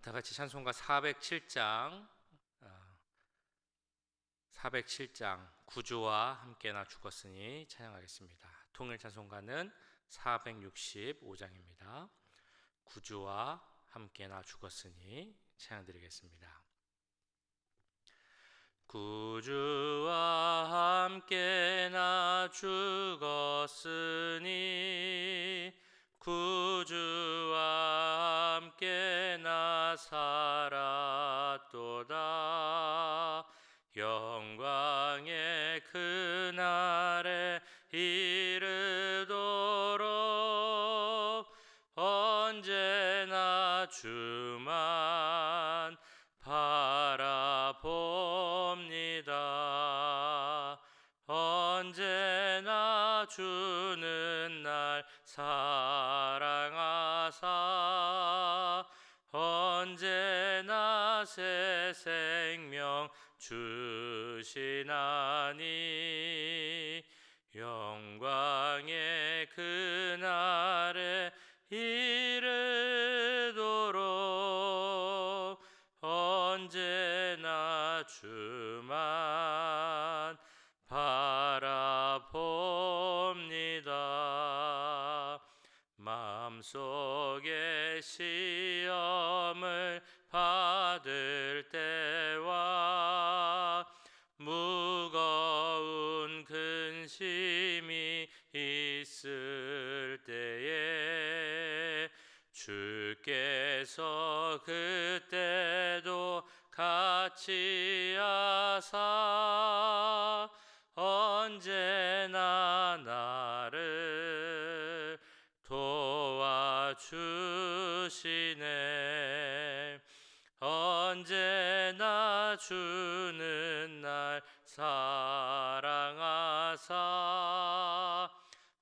다 같이 찬송가 407장 407장 구주와 함께 나 죽었으니 찬양하겠습니다. 통일 찬송가는 465장입니다. 구주와 함께 나 죽었으니 찬양드리겠습니다. 구주와 함께 나 죽었으니 구주와 함께 나 살았도다. 영광의 그날에 이르도록 언제나 주만 바라봅니다. 언제나 주는 날 사랑하사 언제나 새 생명 주시나니 영광의 그날에 이르도록 언제나 주만 바라봅니다. 마음속에 시험을 받을 때와 무거운 근심이 있을 때에 주께서 그때도 같이 하사 언제나 나를 도와주시네. 언제나 주는 날 사랑하사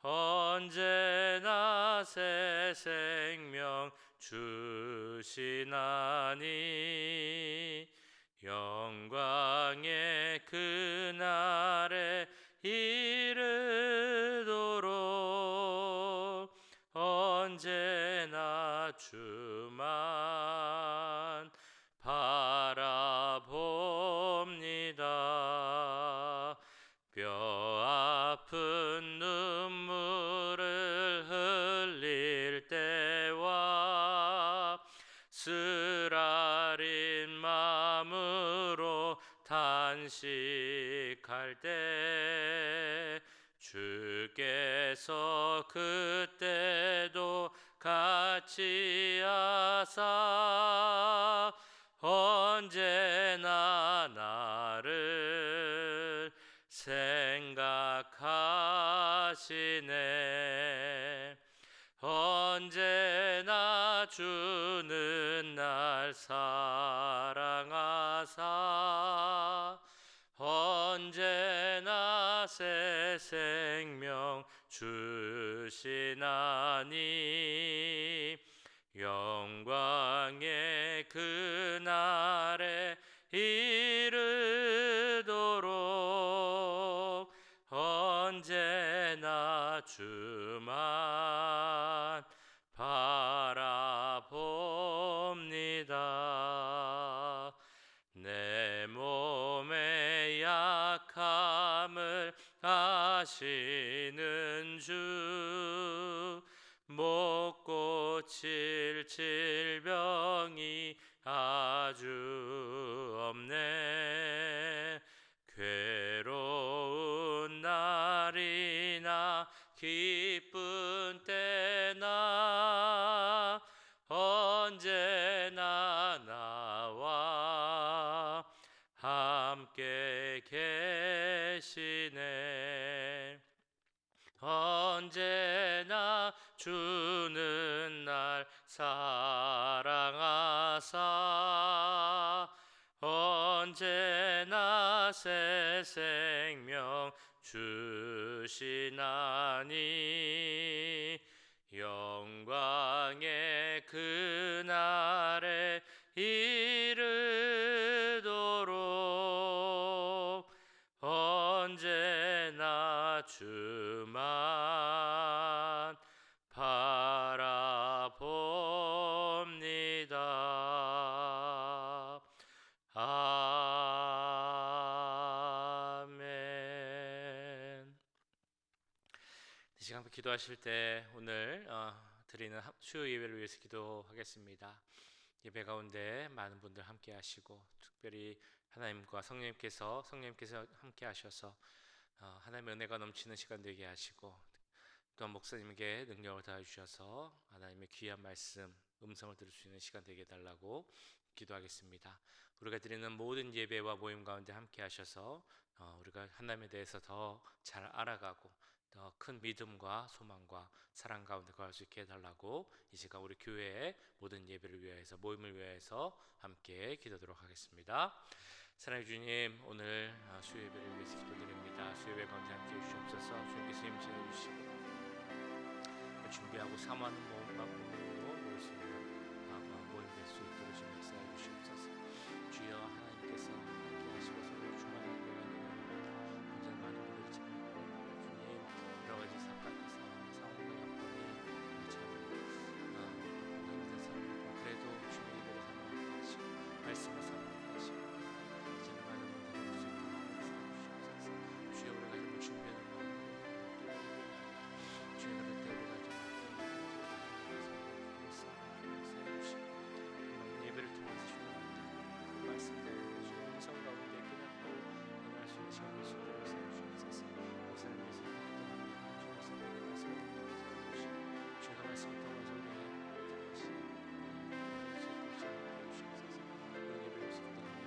언제나 새 생명 주시나니 영광의 그날에 이르도록 언제나 주만 바라봅니다. 뼈 아픈 눈물을 흘릴 때와 쓰라린 마음으로 단식할 때 주께서 그때도 같이 하사 언제나 나를 생각하시네. 언제나 주는 날 사랑하사 언제나 새 생명 주시나니 영광의 그날에 이르도록 언제나 주만 바라봅니다. 내 몸의 약함을 아시는 주 못 고칠 질병이 아주 없네. 괴로운 날이나 기쁜 때나 언제나 나와 함께 계시네. 언제나 주는 날 사랑하사 언제나 새 생명 주시나니 영광의 그날에 이르도록 언제나 주만 바라봅니다. 시간 기도하실 때 오늘 드리는 수요 예배를 위해서 기도하겠습니다. 예배 가운데 많은 분들 함께 하시고 특별히 하나님과 성령님께서 함께 하셔서 하나님의 은혜가 넘치는 시간 되게 하시고 또한 목사님에게 능력을 다해 주셔서 하나님의 귀한 말씀 음성을 들을 수 있는 시간 되게 해달라고 기도하겠습니다. 우리가 드리는 모든 예배와 모임 가운데 함께 하셔서 우리가 하나님에 대해서 더 잘 알아가고 더 큰 믿음과 소망과 사랑 가운데 거할 수 있게 해달라고 이 시간 우리 교회의 모든 예배를 위해서 모임을 위해서 함께 기도하도록 하겠습니다. 사랑해 주님, 오늘 수요 예배를 위해서 기도드립니다. 수요 예배 가운데 함께 해주시옵소서. 주님께서 임재해 주시고 준비하고 사모하는 몸으로 모일 수 있는 모임 될 수 있도록 주님 역사해 주시옵소서. 주여 하나님께서 함께 하시고 서로 주만의 은혜가 굉장히 많은 분들이 참여하고 주님 여러 가지 상황과 여건이 참 힘든 상황이고 그래도 주님의 예배를 사모하게 하시고 말씀을 사모하게 하시고 이제는 많은 분들이 올 수 있도록 역사해 주시옵소서. 주여 우리가 지금 준비하는 마음으로 주여 그때 우리가 예배를 통해서 주님 말씀대로 주님 음성 가운데 깨닫고 변할 수 있는 시간을 주시도록 해주시옵소서. 목사를 위해서 기도합니다. 주님 성령의 말씀을 통해서 주님의 말씀을 통해서 우리의 것이 주옵소서. 우리 예배를 기도합니다.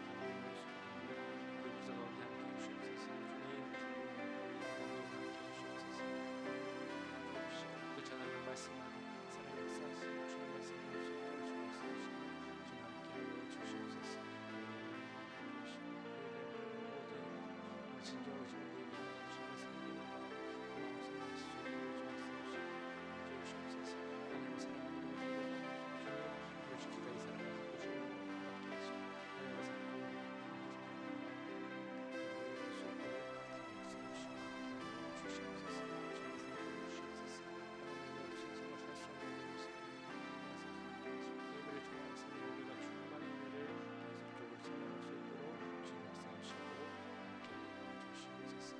우리 구석 가운데 함께 해주시옵소서. 주님 함께 해주시옵소서. 그 전하는 말씀마다 사랑 역사하시고 주님 말씀을 해주시옵소서. 주님 역사하시고 주님 함께하여 주시옵소서. 모든 진정으로 주님 예배하고 주님의 성령의 마음 성령하시고 주님 역사하시고 주시옵소서. 하나님을 사랑하는 주님 우리 주기까지 사랑하시고 주님 함께 하시고 하나님을 사랑하는 주시옵소서.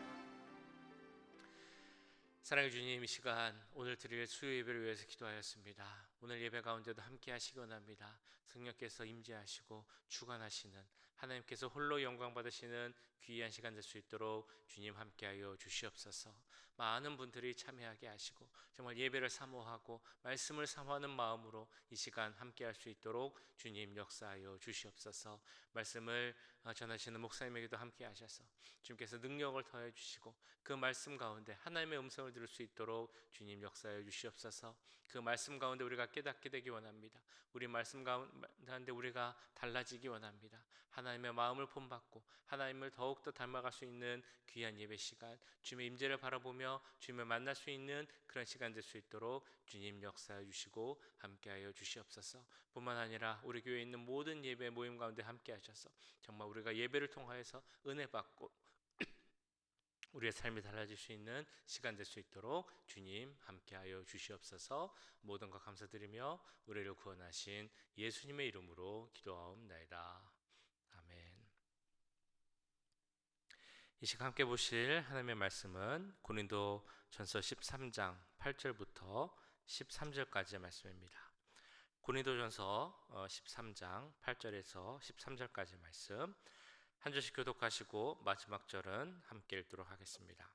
사랑해 주님, 이 시간 오늘 드릴 수요 예배를 위해서 기도하였습니다. 오늘 예배 가운데도 함께 하시기 원합니다. 성령께서 임재하시고 주관하시는 하나님께서 홀로 영광 받으시는 귀한 시간 될 수 있도록 주님 함께하여 주시옵소서. 많은 분들이 참여하게 하시고 정말 예배를 사모하고 말씀을 사모하는 마음으로 이 시간 함께할 수 있도록 주님 역사하여 주시옵소서. 말씀을 전하시는 목사님에게도 함께 하셔서 주님께서 능력을 더해 주시고 그 말씀 가운데 하나님의 음성을 들을 수 있도록 주님 역사해 주시옵소서. 그 말씀 가운데 우리가 깨닫게 되기 원합니다. 우리 말씀 가운데 우리가 달라지기 원합니다. 하나님의 마음을 본받고 하나님을 더욱더 닮아갈 수 있는 귀한 예배 시간, 주님의 임재를 바라보며 주님을 만날 수 있는 그런 시간 될 수 있도록 주님 역사해 주시고 함께하여 주시옵소서. 뿐만 아니라 우리 교회에 있는 모든 예배 모임 가운데 함께 하셔서 정말 우리가 예배를 통하여서 은혜 받고 우리의 삶이 달라질 수 있는 시간 될 수 있도록 주님 함께하여 주시옵소서. 모든 것 감사드리며 우리를 구원하신 예수님의 이름으로 기도하옵나이다. 아멘. 이 시간 함께 보실 하나님의 말씀은 고린도전서 13장 8절부터 13절까지의 말씀입니다. 고린도전서 13장 8절에서 13절까지의 말씀 한 절씩 교독하시고 마지막 절은 함께 읽도록 하겠습니다.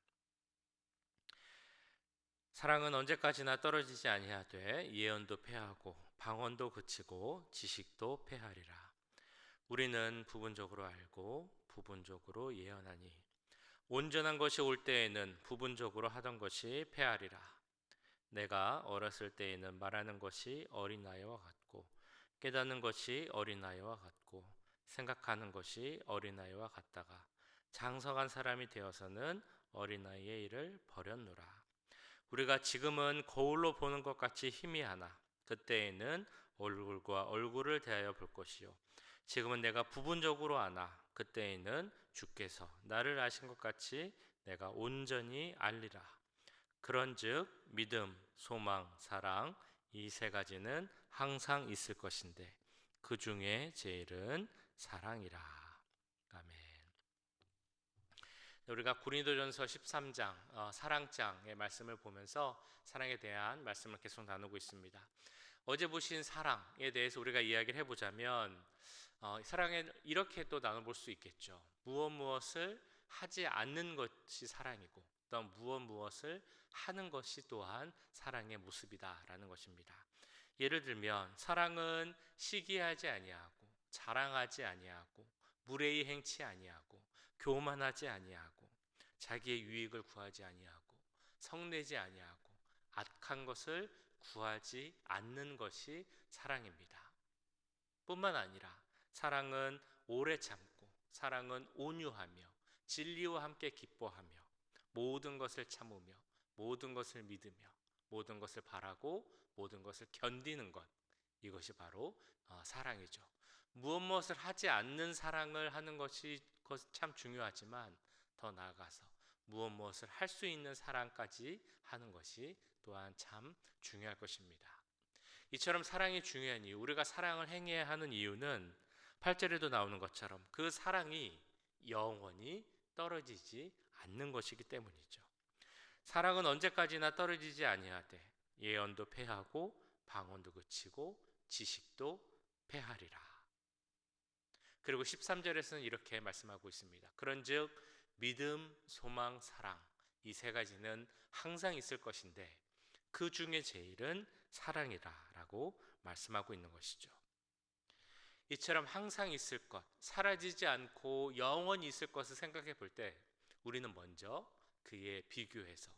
사랑은 언제까지나 떨어지지 아니하되 예언도 패하고 방언도 그치고 지식도 패하리라. 우리는 부분적으로 알고 부분적으로 예언하니 온전한 것이 올 때에는 부분적으로 하던 것이 패하리라. 내가 어렸을 때에는 말하는 것이 어린아이와 같고 깨닫는 것이 어린아이와 같고 생각하는 것이 어린아이와 같다가 장성한 사람이 되어서는 어린아이의 일을 버렸노라. 우리가 지금은 거울로 보는 것 같이 희미하나 그때에는 얼굴과 얼굴을 대하여 볼 것이요 지금은 내가 부분적으로 아나 그때에는 주께서 나를 아신 것 같이 내가 온전히 알리라. 그런즉 믿음, 소망, 사랑 이 세 가지는 항상 있을 것인데 그 중에 제일은 사랑이라. 아멘. 우리가 고린도전서 13장 사랑장의 말씀을 보면서 사랑에 대한 말씀을 계속 나누고 있습니다. 어제 보신 사랑에 대해서 우리가 이야기를 해보자면 사랑에 이렇게 또 나눠볼 수 있겠죠. 무엇을 하지 않는 것이 사랑이고 또 무엇을 하는 것이 또한 사랑의 모습이다라는 것입니다. 예를 들면 사랑은 시기하지 아니하고 자랑하지 아니하고 무례히 행치 아니하고 교만하지 아니하고 자기의 유익을 구하지 아니하고 성내지 아니하고 악한 것을 구하지 않는 것이 사랑입니다. 뿐만 아니라 사랑은 오래 참고 사랑은 온유하며 진리와 함께 기뻐하며 모든 것을 참으며 모든 것을 믿으며 모든 것을 바라고 모든 것을 견디는 것, 이것이 바로 사랑이죠. 무엇을 하지 않는 사랑을 하는 것이 참 중요하지만 더 나아가서 무엇을 할 수 있는 사랑까지 하는 것이 또한 참 중요할 것입니다. 이처럼 사랑이 중요한 이유, 우리가 사랑을 행해야 하는 이유는 8절에도 나오는 것처럼 그 사랑이 영원히 떨어지지 않는 것이기 때문이죠. 사랑은 언제까지나 떨어지지 아니하되 예언도 패하고 방언도 그치고 지식도 패하리라. 그리고 13절에서는 이렇게 말씀하고 있습니다. 그런즉 믿음, 소망, 사랑, 이 세 가지는 항상 있을 것인데 그 중에 제일은 사랑이라라고 말씀하고 있는 것이죠. 이처럼 항상 있을 것, 사라지지 않고 영원히 있을 것을 생각해 볼 때 우리는 먼저 그에 비교해서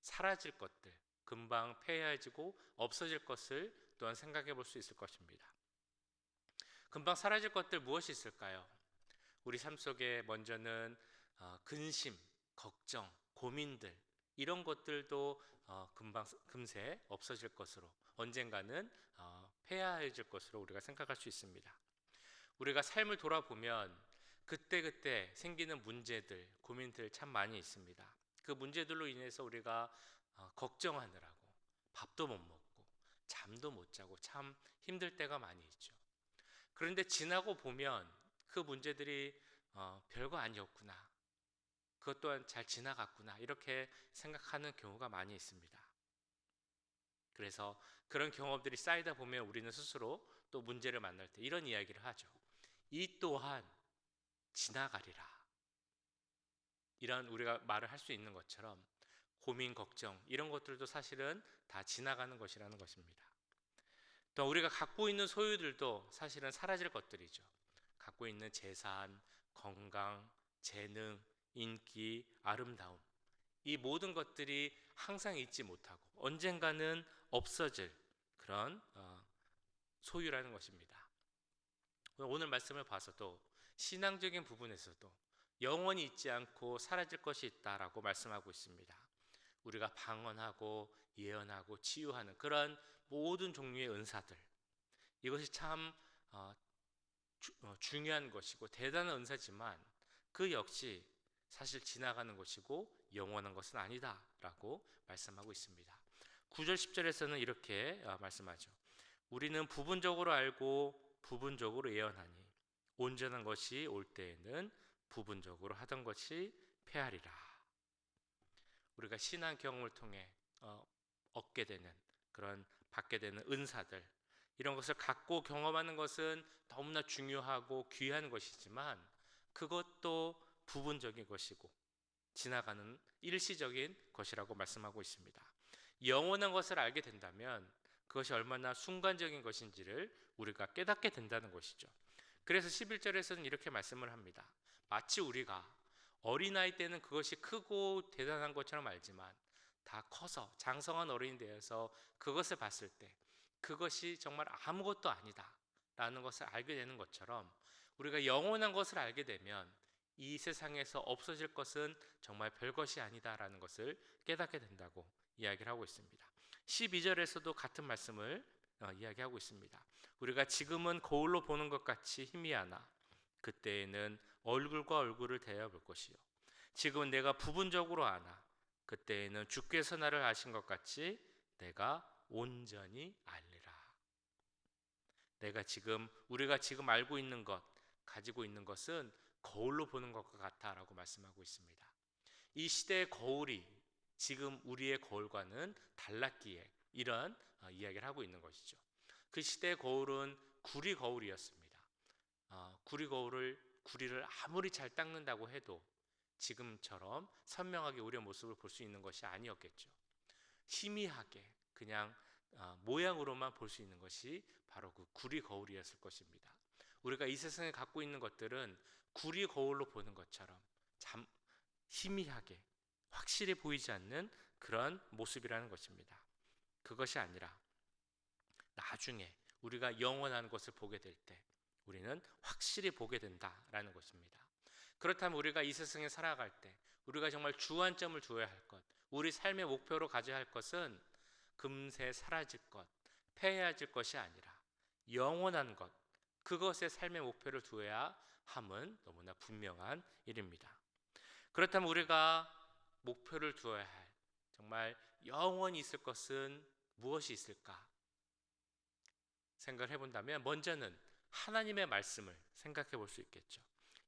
사라질 것들, 금방 패해지고 없어질 것을 또한 생각해 볼 수 있을 것입니다. 금방 사라질 것들 무엇이 있을까요? 우리 삶 속에 먼저는 근심, 걱정, 고민들, 이런 것들도 금세 없어질 것으로, 언젠가는 패해질 것으로 우리가 생각할 수 있습니다. 우리가 삶을 돌아보면 그때그때 생기는 문제들, 고민들 참 많이 있습니다. 그 문제들로 인해서 우리가 걱정하느라고 밥도 못 먹고 잠도 못 자고 참 힘들 때가 많이 있죠. 그런데 지나고 보면 그 문제들이 별거 아니었구나, 그것 또한 잘 지나갔구나, 이렇게 생각하는 경우가 많이 있습니다. 그래서 그런 경험들이 쌓이다 보면 우리는 스스로 또 문제를 만날 때 이런 이야기를 하죠. 이 또한 지나가리라. 이런 우리가 말을 할 수 있는 것처럼 고민, 걱정, 이런 것들도 사실은 다 지나가는 것이라는 것입니다. 또 우리가 갖고 있는 소유들도 사실은 사라질 것들이죠. 갖고 있는 재산, 건강, 재능, 인기, 아름다움, 이 모든 것들이 항상 있지 못하고 언젠가는 없어질 그런 소유라는 것입니다. 오늘 말씀을 봐서도 신앙적인 부분에서도 영원히 있지 않고 사라질 것이 있다라고 말씀하고 있습니다. 우리가 방언하고 예언하고 치유하는 그런 모든 종류의 은사들, 이것이 참 중요한 것이고 대단한 은사지만 그 역시 사실 지나가는 것이고 영원한 것은 아니다라고 말씀하고 있습니다. 9절 10절에서는 이렇게 말씀하죠. 우리는 부분적으로 알고 부분적으로 예언하니 온전한 것이 올 때에는 부분적으로 하던 것이 패하리라. 우리가 신앙 경험을 통해 얻게 되는 그런 받게 되는 은사들, 이런 것을 갖고 경험하는 것은 너무나 중요하고 귀한 것이지만 그것도 부분적인 것이고 지나가는 일시적인 것이라고 말씀하고 있습니다. 영원한 것을 알게 된다면 그것이 얼마나 순간적인 것인지를 우리가 깨닫게 된다는 것이죠. 그래서 11절에서는 이렇게 말씀을 합니다. 마치 우리가 어린아이 때는 그것이 크고 대단한 것처럼 알지만 다 커서 장성한 어른이 되어서 그것을 봤을 때 그것이 정말 아무것도 아니다 라는 것을 알게 되는 것처럼 우리가 영원한 것을 알게 되면 이 세상에서 없어질 것은 정말 별것이 아니다 라는 것을 깨닫게 된다고 이야기를 하고 있습니다. 12절에서도 같은 말씀을 이야기하고 있습니다. 우리가 지금은 거울로 보는 것 같이 희미하나 그때에는 얼굴과 얼굴을 대하여 볼 것이요 지금은 내가 부분적으로 아나 그때에는 주께서 나를 아신 것 같이 내가 온전히 알리라. 우리가 지금 알고 있는 것, 가지고 있는 것은 거울로 보는 것과 같다라고 말씀하고 있습니다. 이 시대의 거울이 지금 우리의 거울과는 달랐기에 이런 이야기를 하고 있는 것이죠. 그 시대의 거울은 구리 거울이었습니다. 구리를 아무리 잘 닦는다고 해도 지금처럼 선명하게 우리의 모습을 볼 수 있는 것이 아니었겠죠. 희미하게 그냥 모양으로만 볼 수 있는 것이 바로 그 구리 거울이었을 것입니다. 우리가 이 세상에 갖고 있는 것들은 구리 거울로 보는 것처럼 참 희미하게 확실히 보이지 않는 그런 모습이라는 것입니다. 그것이 아니라 나중에 우리가 영원한 것을 보게 될 때 우리는 확실히 보게 된다라는 것입니다. 그렇다면 우리가 이 세상에 살아갈 때 우리가 정말 주안점을 두어야 할 것, 우리 삶의 목표로 가져야 할 것은 금세 사라질 것, 패해질 것이 아니라 영원한 것, 그것에 삶의 목표를 두어야 함은 너무나 분명한 일입니다. 그렇다면 우리가 목표를 두어야 할 정말 영원히 있을 것은 무엇이 있을까 생각을 해본다면 먼저는 하나님의 말씀을 생각해 볼 수 있겠죠.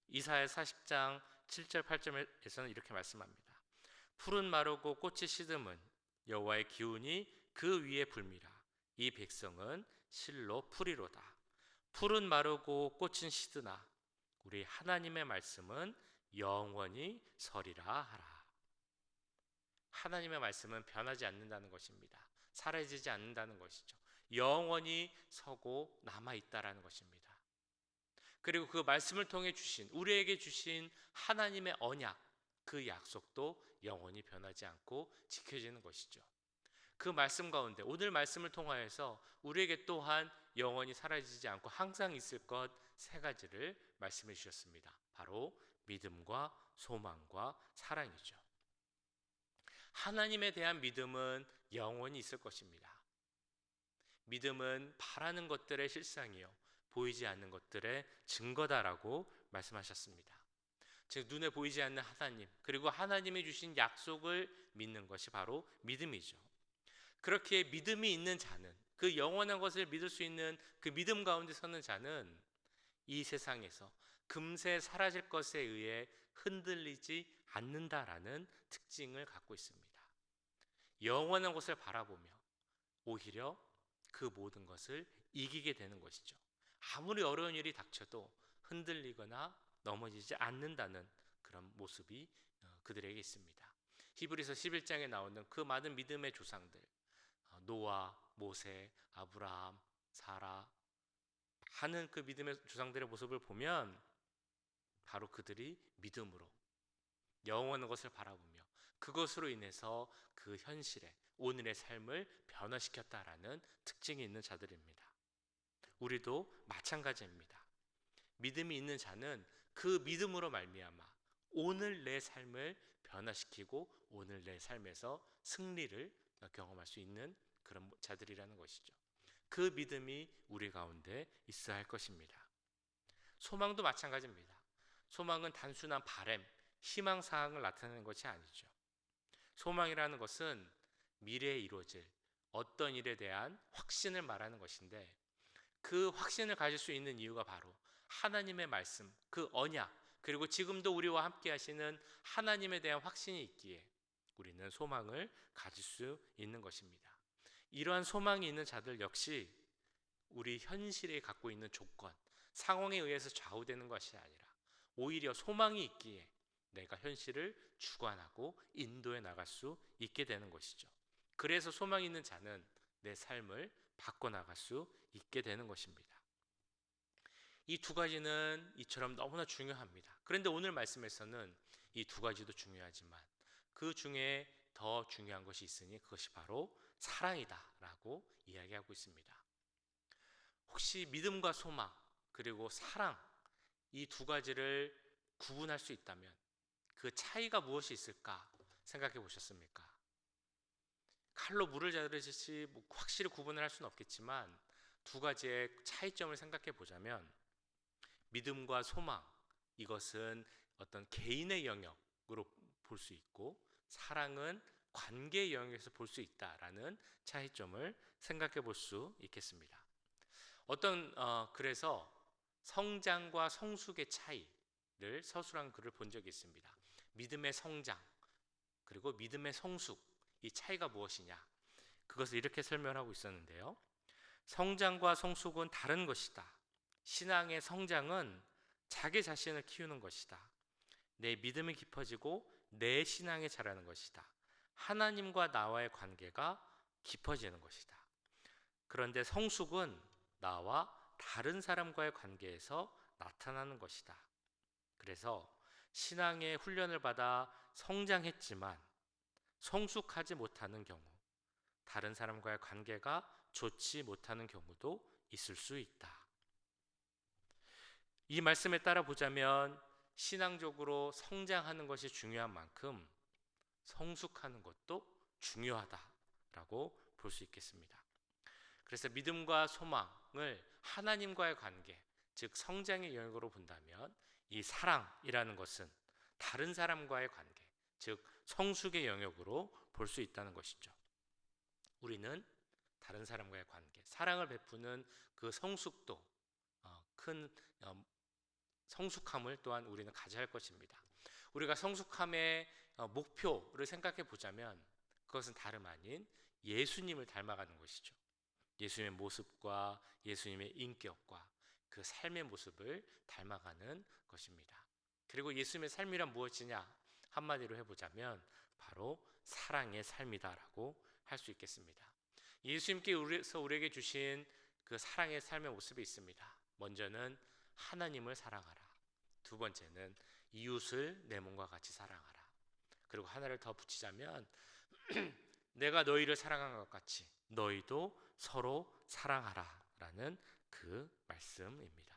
이사야 40장 7절 8절에서는 이렇게 말씀합니다. 풀은 마르고 꽃이 시듬은 여호와의 기운이 그 위에 불미라. 이 백성은 실로 풀이로다. 풀은 마르고 꽃은 시드나 우리 하나님의 말씀은 영원히 서리라 하라. 하나님의 말씀은 변하지 않는다는 것입니다. 사라지지 않는다는 것이죠. 영원히 서고 남아있다라는 것입니다. 그리고 그 말씀을 통해 주신 우리에게 주신 하나님의 언약, 그 약속도 영원히 변하지 않고 지켜지는 것이죠. 그 말씀 가운데 오늘 말씀을 통하여서 우리에게 또한 영원히 사라지지 않고 항상 있을 것 세 가지를 말씀해 주셨습니다. 바로 믿음과 소망과 사랑이죠. 하나님에 대한 믿음은 영원히 있을 것입니다. 믿음은 바라는 것들의 실상이요 보이지 않는 것들의 증거다라고 말씀하셨습니다. 즉 눈에 보이지 않는 하나님 그리고 하나님이 주신 약속을 믿는 것이 바로 믿음이죠. 그렇게 믿음이 있는 자는 그 영원한 것을 믿을 수 있는 그 믿음 가운데 서는 자는 이 세상에서 금세 사라질 것에 의해 흔들리지 않는다라는 특징을 갖고 있습니다. 영원한 것을 바라보며 오히려 그 모든 것을 이기게 되는 것이죠. 아무리 어려운 일이 닥쳐도 흔들리거나 넘어지지 않는다는 그런 모습이 그들에게 있습니다. 히브리서 11장에 나오는 그 많은 믿음의 조상들 노아, 모세, 아브라함, 사라 하는 그 믿음의 조상들의 모습을 보면 바로 그들이 믿음으로 영원한 것을 바라보며 그것으로 인해서 그 현실에 오늘의 삶을 변화시켰다라는 특징이 있는 자들입니다. 우리도 마찬가지입니다. 믿음이 있는 자는 그 믿음으로 말미암아 오늘 내 삶을 변화시키고 오늘 내 삶에서 승리를 경험할 수 있는 그런 자들이라는 것이죠. 그 믿음이 우리 가운데 있어야 할 것입니다. 소망도 마찬가지입니다. 소망은 단순한 바람, 희망사항을 나타내는 것이 아니죠. 소망이라는 것은 미래에 이루어질 어떤 일에 대한 확신을 말하는 것인데 그 확신을 가질 수 있는 이유가 바로 하나님의 말씀, 그 언약, 그리고 지금도 우리와 함께 하시는 하나님에 대한 확신이 있기에 우리는 소망을 가질 수 있는 것입니다. 이러한 소망이 있는 자들 역시 우리 현실에 갖고 있는 조건, 상황에 의해서 좌우되는 것이 아니라 오히려 소망이 있기에 내가 현실을 주관하고 인도해 나갈 수 있게 되는 것이죠. 그래서 소망이 있는 자는 내 삶을 바꿔나갈 수 있게 되는 것입니다. 이 두 가지는 이처럼 너무나 중요합니다. 그런데 오늘 말씀에서는 이 두 가지도 중요하지만 그 중에 더 중요한 것이 있으니 그것이 바로 사랑이다라고 이야기하고 있습니다. 혹시 믿음과 소망 그리고 사랑 이 두 가지를 구분할 수 있다면 그 차이가 무엇이 있을까 생각해 보셨습니까? 칼로 물을 자르듯이 확실히 구분을 할 수는 없겠지만 두 가지의 차이점을 생각해 보자면 믿음과 소망 이것은 어떤 개인의 영역으로 볼 수 있고 사랑은 관계의 영역에서 볼 수 있다라는 차이점을 생각해 볼 수 있겠습니다. 그래서 성장과 성숙의 차이를 서술한 글을 본 적이 있습니다. 믿음의 성장 그리고 믿음의 성숙, 이 차이가 무엇이냐? 그것을 이렇게 설명하고 있었는데요. 성장과 성숙은 다른 것이다. 신앙의 성장은 자기 자신을 키우는 것이다. 내 믿음이 깊어지고 내 신앙이 자라는 것이다. 하나님과 나와의 관계가 깊어지는 것이다. 그런데 성숙은 나와 다른 사람과의 관계에서 나타나는 것이다. 그래서 신앙의 훈련을 받아 성장했지만 성숙하지 못하는 경우, 다른 사람과의 관계가 좋지 못하는 경우도 있을 수 있다. 이 말씀에 따라 보자면 신앙적으로 성장하는 것이 중요한 만큼 성숙하는 것도 중요하다라고 볼 수 있겠습니다. 그래서 믿음과 소망을 하나님과의 관계, 즉 성장의 영역으로 본다면 이 사랑이라는 것은 다른 사람과의 관계, 즉 성숙의 영역으로 볼 수 있다는 것이죠. 우리는 다른 사람과의 관계, 사랑을 베푸는 그 성숙도, 큰 성숙함을 또한 우리는 가져야 할 것입니다. 우리가 성숙함의 목표를 생각해 보자면 그것은 다름 아닌 예수님을 닮아가는 것이죠. 예수님의 모습과 예수님의 인격과 그 삶의 모습을 닮아가는 것입니다. 그리고 예수님의 삶이란 무엇이냐? 한마디로 해보자면 바로 사랑의 삶이다라고 할 수 있겠습니다. 예수님께서 우리에게 주신 그 사랑의 삶의 모습이 있습니다. 먼저는 하나님을 사랑하라. 두 번째는 이웃을 내 몸과 같이 사랑하라. 그리고 하나를 더 붙이자면 내가 너희를 사랑한 것 같이 너희도 서로 사랑하라 라는 그 말씀입니다.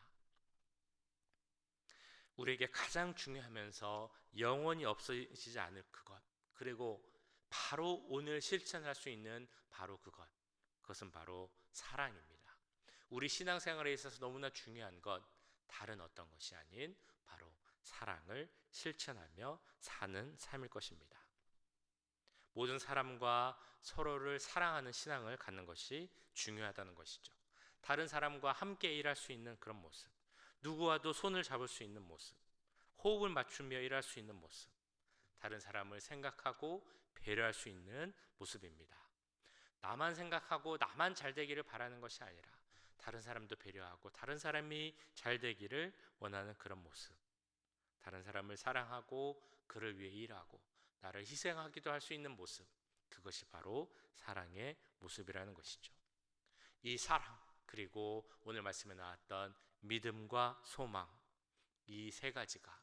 우리에게 가장 중요하면서 영원히 없어지지 않을 그것, 그리고 바로 오늘 실천할 수 있는 바로 그것은 바로 사랑입니다. 우리 신앙생활에 있어서 너무나 중요한 것, 다른 어떤 것이 아닌 바로 사랑을 실천하며 사는 삶일 것입니다. 모든 사람과 서로를 사랑하는 신앙을 갖는 것이 중요하다는 것이죠. 다른 사람과 함께 일할 수 있는 그런 모습, 누구와도 손을 잡을 수 있는 모습, 호흡을 맞추며 일할 수 있는 모습, 다른 사람을 생각하고 배려할 수 있는 모습입니다. 나만 생각하고 나만 잘 되기를 바라는 것이 아니라 다른 사람도 배려하고 다른 사람이 잘 되기를 원하는 그런 모습, 다른 사람을 사랑하고 그를 위해 일하고 나를 희생하기도 할 수 있는 모습, 그것이 바로 사랑의 모습이라는 것이죠. 이 사랑, 그리고 오늘 말씀에 나왔던 믿음과 소망, 이 세 가지가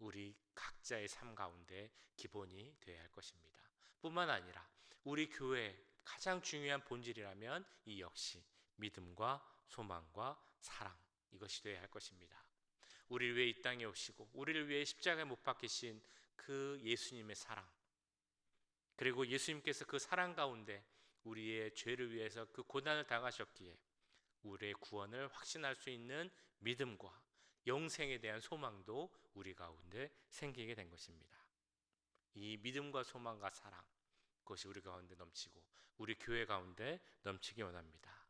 우리 각자의 삶 가운데 기본이 되어야 할 것입니다. 뿐만 아니라 우리 교회의 가장 중요한 본질이라면 이 역시 믿음과 소망과 사랑, 이것이 되어야 할 것입니다. 우리를 위해 이 땅에 오시고 우리를 위해 십자가에 못 박히신 그 예수님의 사랑, 그리고 예수님께서 그 사랑 가운데 우리의 죄를 위해서 그 고난을 당하셨기에 우리의 구원을 확신할 수 있는 믿음과 영생에 대한 소망도 우리 가운데 생기게 된 것입니다. 이 믿음과 소망과 사랑, 그것이 우리 가운데 넘치고 우리 교회 가운데 넘치기 원합니다.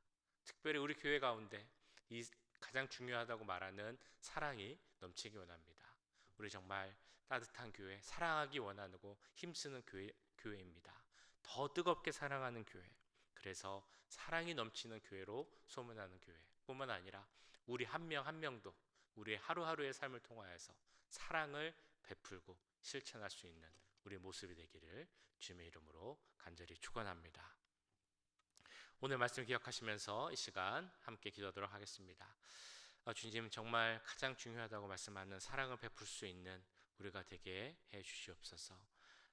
특별히 우리 교회 가운데 이 가장 중요하다고 말하는 사랑이 넘치기 원합니다. 우리 정말 따뜻한 교회, 사랑하기 원하고 힘쓰는 교회입니다. 더 뜨겁게 사랑하는 교회, 그래서 사랑이 넘치는 교회로 소문나는 교회 뿐만 아니라 우리 한 명 한 명도 우리의 하루하루의 삶을 통하여서 사랑을 베풀고 실천할 수 있는 우리 모습이 되기를 주님의 이름으로 간절히 축원합니다. 오늘 말씀 기억하시면서 이 시간 함께 기도하도록 하겠습니다. 주님, 정말 가장 중요하다고 말씀하는 사랑을 베풀 수 있는 우리가 되게 해 주시옵소서.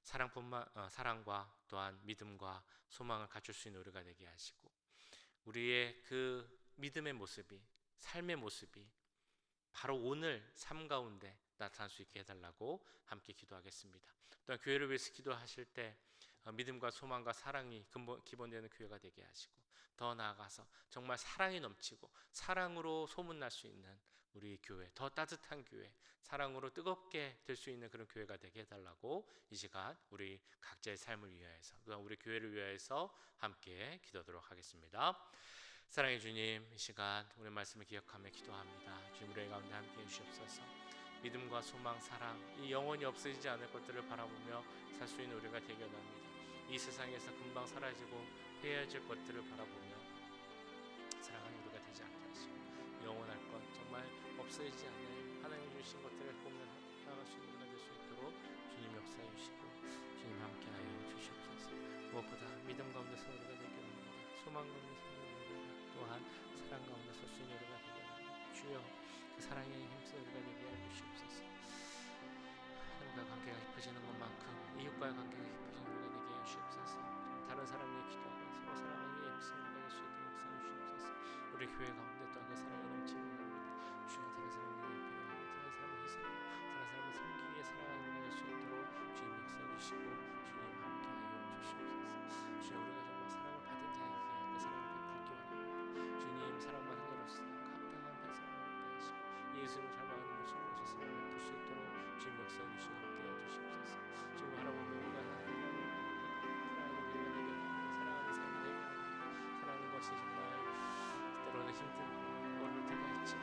사랑과 또한 믿음과 소망을 갖출 수 있는 우리가 되게 하시고 우리의 그 믿음의 모습이, 삶의 모습이 바로 오늘 삶 가운데 나타날 수 있게 해달라고 함께 기도하겠습니다. 또한 교회를 위해서 기도하실 때 믿음과 소망과 사랑이 기본되는 교회가 되게 하시고 더 나아가서 정말 사랑이 넘치고 사랑으로 소문날 수 있는 우리 교회, 더 따뜻한 교회, 사랑으로 뜨겁게 될 수 있는 그런 교회가 되게 해달라고 이 시간 우리 각자의 삶을 위하여서 또한 우리 교회를 위하여서 함께 기도하도록 하겠습니다. 사랑의 주님, 이 시간 오늘 말씀을 기억하며 기도합니다. 주님, 우리 가운데 함께 해주시옵소서. 믿음과 소망, 사랑, 이 영원히 없어지지 않을 것들을 바라보며 살 수 있는 우리가 되기 원합니다. 이 세상에서 금방 사라지고 헤어질 것들을 바라보며 사랑하는 우리가 되지 않게 하시고 영원할 것, 정말 없어지지 않을 하나님이 주신 것들을 보며 살아갈 수 있는 우리가 될 수 있도록 주님 역사해 주시고 주님 함께하여 주시옵소서. 무엇보다 믿음 가운데서 우리가 되기 원합니다. 소망 가운데서 우리가 되기 원합니다. 또한 사랑 가운데 설 수 있는 우리가 되기 원합니다. 주여, 그 사랑에 힘써 우리가 되게 하여 주시옵소서. 하나님과 관계가 깊어지는 것만큼 이웃과의 관계가 깊어지는 우리가 되게 하여 주시옵소서. 다른 사람 위해 기도하고 서로 사랑하기 위해 힘쓰는 우리가 될 수 있도록 역사해 주시옵소서. 우리 교회 가운데 또한 그 사랑이 넘치는 겁니다. 주여, 다른 사람을 위해 필요하고 다른 사람을 희생하고 다른 사람을 섬기기 위해 살아가는 우리가 될 수 있도록 주님 역사해 주시고 주님 함께하여 주시옵소서. 주여, 우리가 정말 사랑을 받은 자에게 그 사랑을 베풀기 원합니다. 주님, 사랑과 상관없이 감당한 배상을 받게 하시고 예수를 닮아가는 모습으로서 사랑을 베풀 수 있도록 주님 역사해 주시고 함께해 주시옵소서. 주님, 바라보며 우리가 사랑하는 삶이 되게 사랑하는 것이 정말 때로는 힘든 어려울 때가 있지만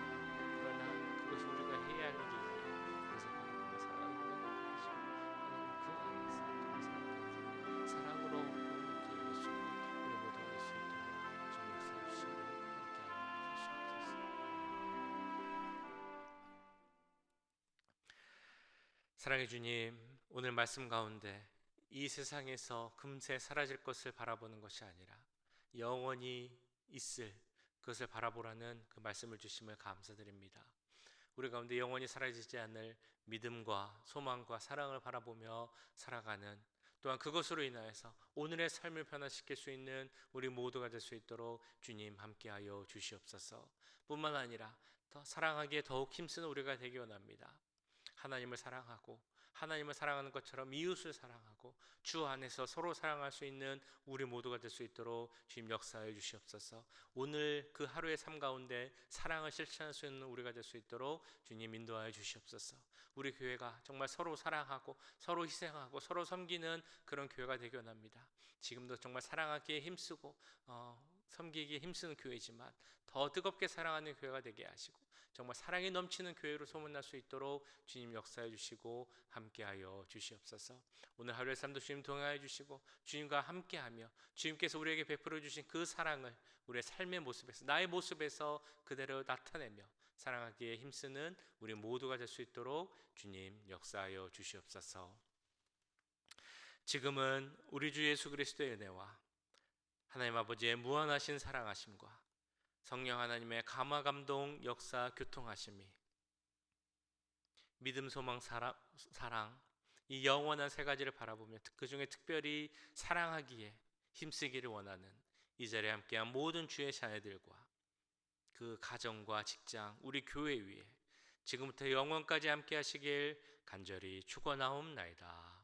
그러나 그것이 우리가 해야 할 일이기에 그것을 바라보며 살아가는 우리가 되게 하시고 하나님 그 안에서 정말 사랑으로 함께 예수 우리 모두가 될 수 있도록 주님 역사해 주시고 함께하여 주시옵소서. 사랑의 주님, 오늘 말씀 가운데 이 세상에서 금세 사라질 것을 바라보는 것이 아니라 영원히 있을 그것을 바라보라는 그 말씀을 주심을 감사드립니다. 우리 가운데 영원히 사라지지 않을 믿음과 소망과 사랑을 바라보며 살아가는, 또한 그것으로 인하여서 오늘의 삶을 변화시킬 수 있는 우리 모두가 될 수 있도록 주님 함께하여 주시옵소서. 뿐만 아니라 더 사랑하기에 더욱 힘쓰는 우리가 되기 원합니다. 하나님을 사랑하고 하나님을 사랑하는 것처럼 이웃을 사랑하고 주 안에서 서로 사랑할 수 있는 우리 모두가 될 수 있도록 주님 역사해 주시옵소서. 오늘 그 하루의 삶 가운데 사랑을 실천할 수 있는 우리가 될 수 있도록 주님 인도하여 주시옵소서. 우리 교회가 정말 서로 사랑하고 서로 희생하고 서로 섬기는 그런 교회가 되기 원합니다. 지금도 정말 사랑하기에 힘쓰고 섬기기에 힘쓰는 교회지만 더 뜨겁게 사랑하는 교회가 되게 하시고 정말 사랑이 넘치는 교회로 소문날 수 있도록 주님 역사해 주시고 함께하여 주시옵소서. 오늘 하루의 삶도 주님 동행하여 주시고 주님과 함께하며 주님께서 우리에게 베풀어 주신 그 사랑을 우리의 삶의 모습에서, 나의 모습에서 그대로 나타내며 사랑하기에 힘쓰는 우리 모두가 될 수 있도록 주님 역사하여 주시옵소서. 지금은 우리 주 예수 그리스도의 은혜와 하나님 아버지의 무한하신 사랑하심과 성령 하나님의 감화 감동 역사 교통하심이 믿음 소망 사랑 이 영원한 세 가지를 바라보며 그 중에 특별히 사랑하기에 힘쓰기를 원하는 이 자리에 함께한 모든 주의 자녀들과 그 가정과 직장 우리 교회 위에 지금부터 영원까지 함께 하시길 간절히 축원하옵나이다.